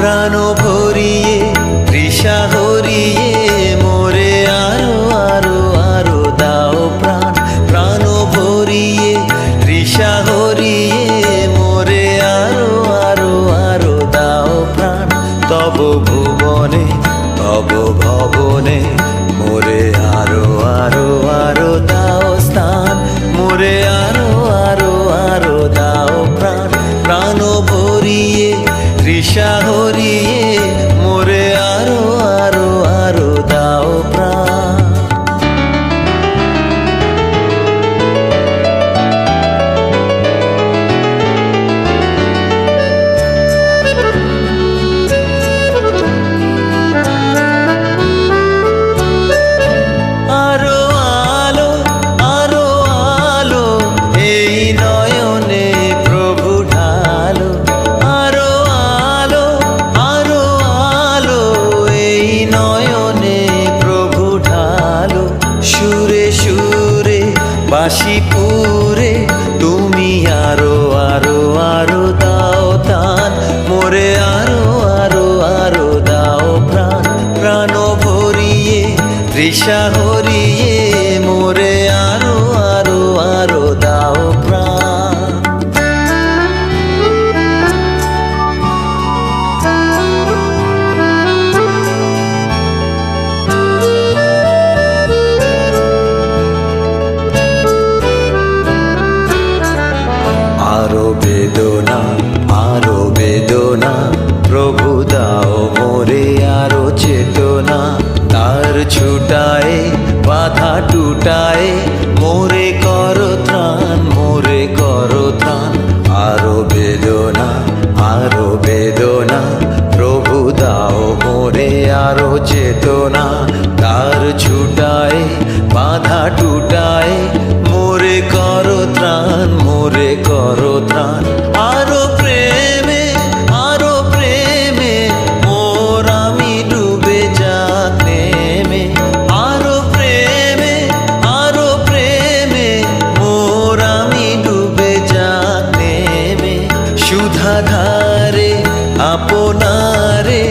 প্রাণ ভরিয়ে তৃষা হরিয়ে মোরে আরো আরো আরো দাও প্রাণ। প্রাণ ভরিয়ে তৃষা হরিয়ে মোরে আরো আরো আরো দাও প্রাণ। তব ভুবনে তব ভবনে মোরে আরো আরো আরো দাও স্থান। মোরে আরো আরো আরো দাও প্রাণ। প্রাণ ভরিয়ে তৃষা হরিয়ে মোরে আরো আরো আরো দাও প্রাণ। আরো আলো আরো আলো এই নয়নে প্রভু ঢালো। আরো আলো আরো আলো এই নয়নে প্রভু ঢালো। সুরে সুরে বাঁশিপুরে তুমি আরো আরো আরো দাও তান। মোরে আরো আরো আরো দাও প্রাণ। প্রাণ ভরিয়ে তৃষা হরিয়ে মোরে আরো আরো আরো দাও প্রাণ। আরো বেদনা আরো বেদনা প্রভু দাও মোরে আরো চেতনা। তার ছুটায় বাধা টুটায় মোরে করো ত্রাণ। মোরে করো ত্রাণ। আরো বেদনা আরো বেদনা প্রভু দাও মোরে আরো চেতনা। তার ছুটায় বাধা টুটায় মোরে করো ত্রাণ। মোরে করো ত্রাণ। আরো প্রেমে মোর আমি ডুবে যাক নেমে। আরো প্রেমে মোর আমি ডুবে যাক নেমে। সুধাধারে আপনারে